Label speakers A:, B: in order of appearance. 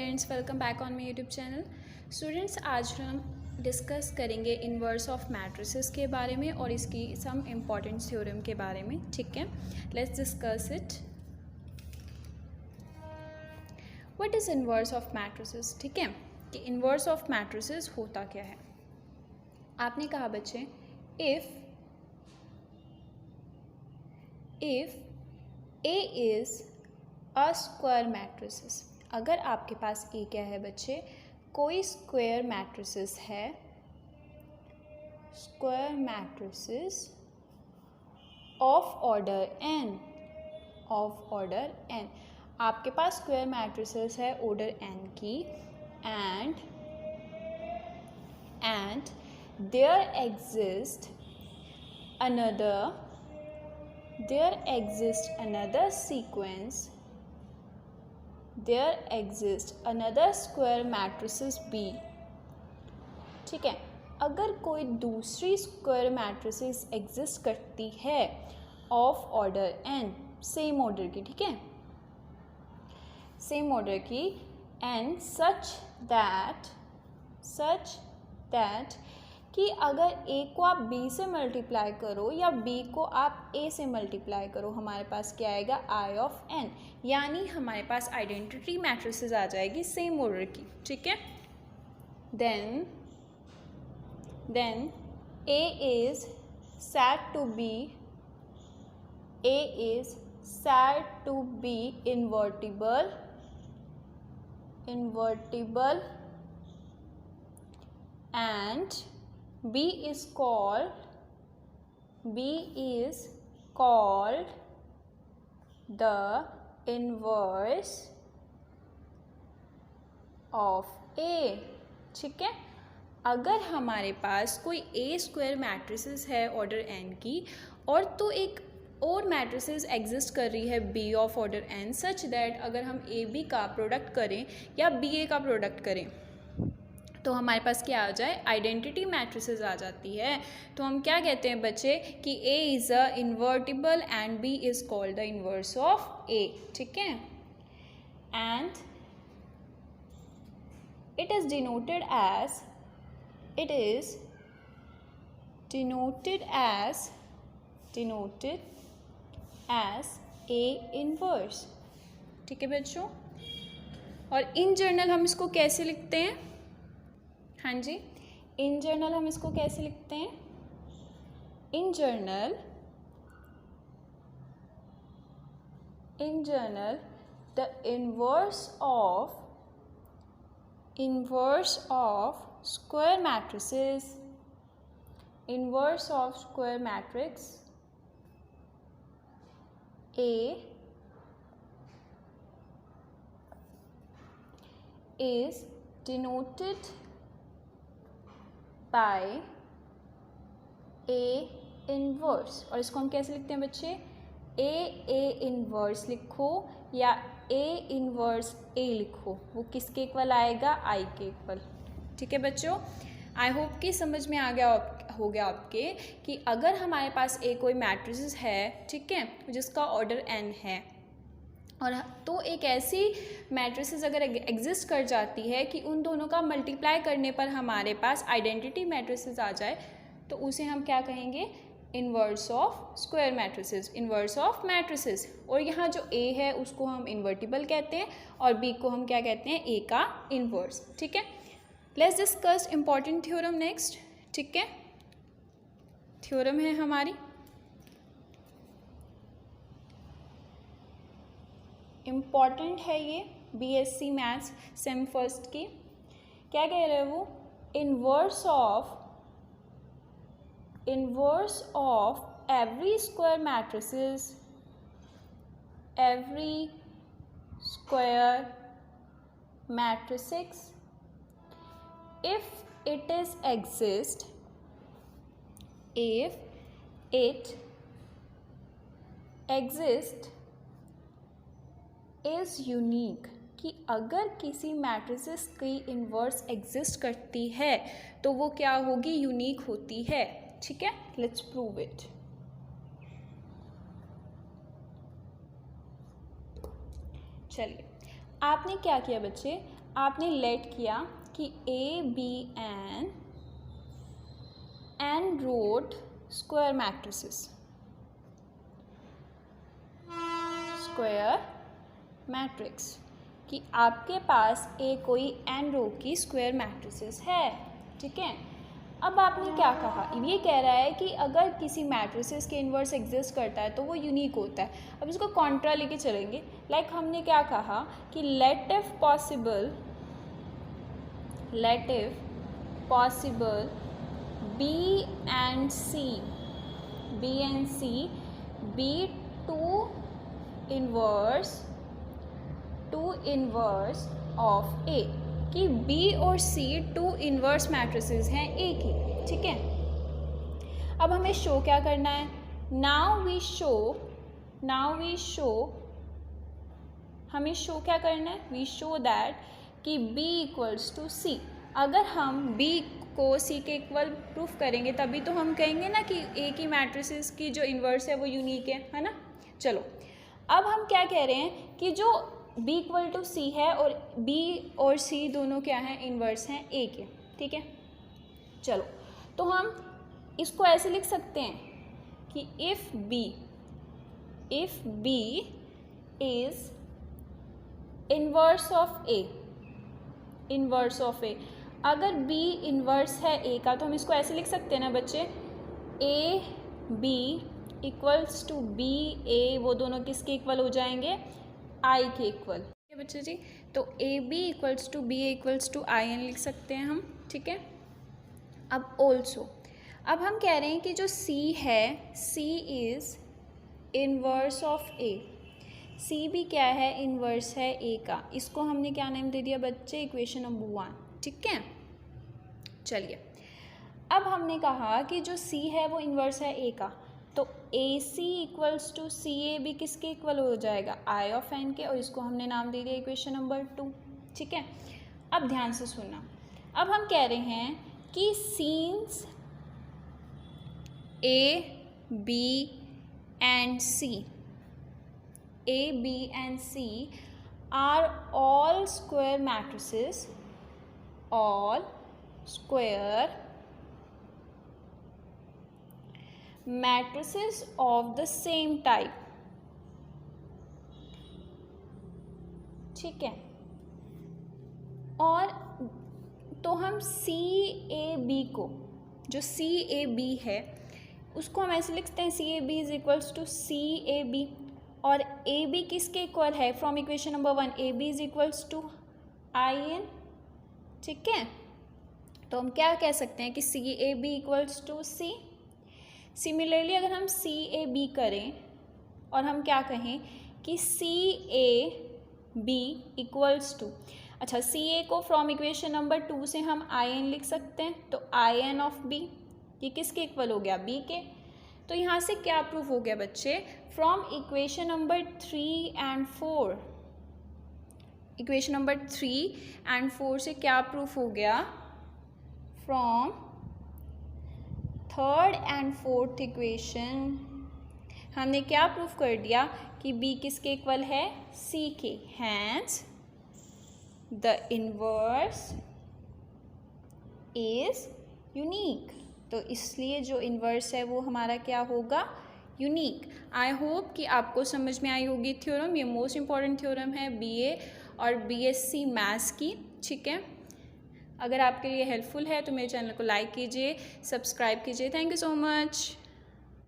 A: Students, welcome back on my YouTube channel. Students, आज हम discuss करेंगे इन्वर्स ऑफ मैट्रिसेस के बारे में और इसकी सम इम्पॉर्टेंट थ्योरम के बारे में। ठीक है, let's discuss it. What is inverse of matrices? ठीक है, कि इन्वर्स ऑफ मैट्रिसेस होता क्या है। आपने कहा बच्चे, if A is a square matrices, अगर आपके पास A क्या है बच्चे, कोई स्क्वायर मैट्रिसेस है, square matrices of order n, of order n, आपके पास स्क्वायर मैट्रिसेस है ऑर्डर n की, and there exist another square matrices B। ठीक है, अगर कोई दूसरी स्क्वायर मैट्रिसेस एग्जिस्ट करती है of order n, same order की, ठीक है, सेम ऑर्डर की, एंड सच दैट कि अगर A को आप B से मल्टीप्लाई करो या B को आप A से मल्टीप्लाई करो, हमारे पास क्या आएगा, I ऑफ n, यानी हमारे पास आइडेंटिटी मैट्रिसेस आ जाएगी सेम ऑर्डर की। ठीक है, then A is said to be invertible and B is called the inverse of A। ठीक है, अगर हमारे पास कोई A स्क्वायर मैट्रिसेस है ऑर्डर n की, और तो एक और मैट्रिसेस एग्जिस्ट कर रही है B of order n, such that अगर हम A B का प्रोडक्ट करें या B A का प्रोडक्ट करें तो हमारे पास क्या आ जाए, आइडेंटिटी मैट्रिसेस आ जाती है। तो हम क्या कहते हैं बच्चे कि A is a invertible and B is called the inverse of A। ठीक है, and it is denoted as A inverse. ठीक है बच्चों, और इन जनरल हम इसको कैसे लिखते हैं? हाँ जी, इन जनरल हम इसको कैसे लिखते हैं? In general the inverse of square matrices, inverse of square matrix A is denoted by A inverse. और इसको हम कैसे लिखते हैं बच्चे? A इन्वर्स लिखो या A इन्वर्स A लिखो, वो किसके इक्वल आएगा, I के इक्वल। ठीक है बच्चों, आई होप कि समझ में आ गया हो गया आपके कि अगर हमारे पास A कोई मैट्रिसेस है, ठीक है, जिसका ऑर्डर n है, और तो एक ऐसी मैट्रिसेस अगर एग्जिस्ट कर जाती है कि उन दोनों का मल्टीप्लाई करने पर हमारे पास आइडेंटिटी मैट्रिसेस आ जाए, तो उसे हम क्या कहेंगे, inverse of square matrices, inverse of matrices. और यहाँ जो A है उसको हम इन्वर्टिबल कहते हैं और B को हम क्या कहते हैं, A का इन्वर्स। ठीक है, let's discuss important theorem next. ठीक है, थ्योरम है हमारी इम्पॉर्टेंट है, ये BSc मैथ्स सेम फर्स्ट की। क्या कह रहे हैं वो, inverse of every square matrices if it exists is unique, कि अगर किसी मैट्रिसेस की इन्वर्स एग्जिस्ट करती है तो वो क्या होगी, यूनिक होती है। ठीक है, लेट्स प्रूव इट। चलिए, आपने क्या किया बच्चे, आपने लेट किया कि A B n rowed square matrices, square matrix, कि आपके पास ए कोई एन रो की स्क्वायर मैट्रिसेस है, ठीक है। अब आपने क्या कहा, ये कह रहा है कि अगर किसी मैट्रिसेस के इन्वर्स एग्जिस्ट करता है तो वो यूनिक होता है। अब इसको कॉन्ट्रा लेके चलेंगे। लाइक हमने क्या कहा कि let if possible B and C B to inverse of A, कि बी और सी टू इन्वर्स मैट्रिसेस हैं ए की, ठीक है। अब हमें शो क्या करना है, हमें शो क्या करना है, वी शो दैट कि b इक्वल्स टू सी। अगर हम b को c के इक्वल प्रूफ करेंगे तभी तो हम कहेंगे ना कि a की मैट्रिसेस की जो इन्वर्स है वो यूनिक है ना। चलो अब हम क्या कह रहे हैं कि जो b इक्वल टू सी है और b और c दोनों क्या हैं, इन्वर्स हैं a के, ठीक है। चलो तो हम इसको ऐसे लिख सकते हैं कि if b is inverse of A, अगर b इन्वर्स है a का तो हम इसको ऐसे लिख सकते हैं ना बच्चे, A B equals to B A, वो दोनों किसके इक्वल हो जाएंगे, i के इक्वल, ठीक है बच्चे जी। तो A B equals to B A equals to I n लिख सकते हैं हम, ठीक है। अब ऑल्सो अब हम कह रहे हैं कि जो c है, c is inverse of A, c भी क्या है, इन्वर्स है a का। इसको हमने क्या नेम दे दिया बच्चे, इक्वेशन नंबर 1, ठीक है। चलिए अब हमने कहा कि जो c है वो इन्वर्स है a का, तो ए सी इक्वल्स टू सी ए भी किसके इक्वल हो जाएगा, आई ऑफ एन के, और इसको हमने नाम दे दिया इक्वेशन नंबर 2, ठीक है। अब ध्यान से सुनना, अब हम कह रहे हैं कि since A B and C are all square matrices, all square matrices of the same type, ठीक है। और तो हम सी ए बी को, जो सी ए बी है उसको हम ऐसे लिखते हैं, C A B is equals to C A B, और ए बी किसके इक्वल है, from equation number 1 A B is equals to I N, ठीक है। तो हम क्या कह सकते हैं कि C A B equals to C. Similarly अगर हम सी ए बी करें और हम क्या कहें कि C A B equals to, अच्छा सी ए को फ्रॉम इक्वेशन नंबर 2 से हम आई एन लिख सकते हैं, तो आई एन ऑफ बी ये किसके इक्वल हो गया, बी के। तो यहाँ से क्या प्रूफ हो गया बच्चे, from equation number 3 and 4, equation number 3 and 4 से क्या प्रूफ हो गया, from third and fourth equation हमने क्या प्रूफ कर दिया कि b किसके इक्वल है, c के, hence the inverse is unique. तो इसलिए जो इन्वर्स है वो हमारा क्या होगा, यूनिक। आई होप कि आपको समझ में आई होगी थ्योरम, ये मोस्ट इम्पॉर्टेंट थ्योरम है बीए और बीएससी मैथ्स की, ठीक है। अगर आपके लिए हेल्पफुल है तो मेरे चैनल को लाइक कीजिए, सब्सक्राइब कीजिए। Thank you so much.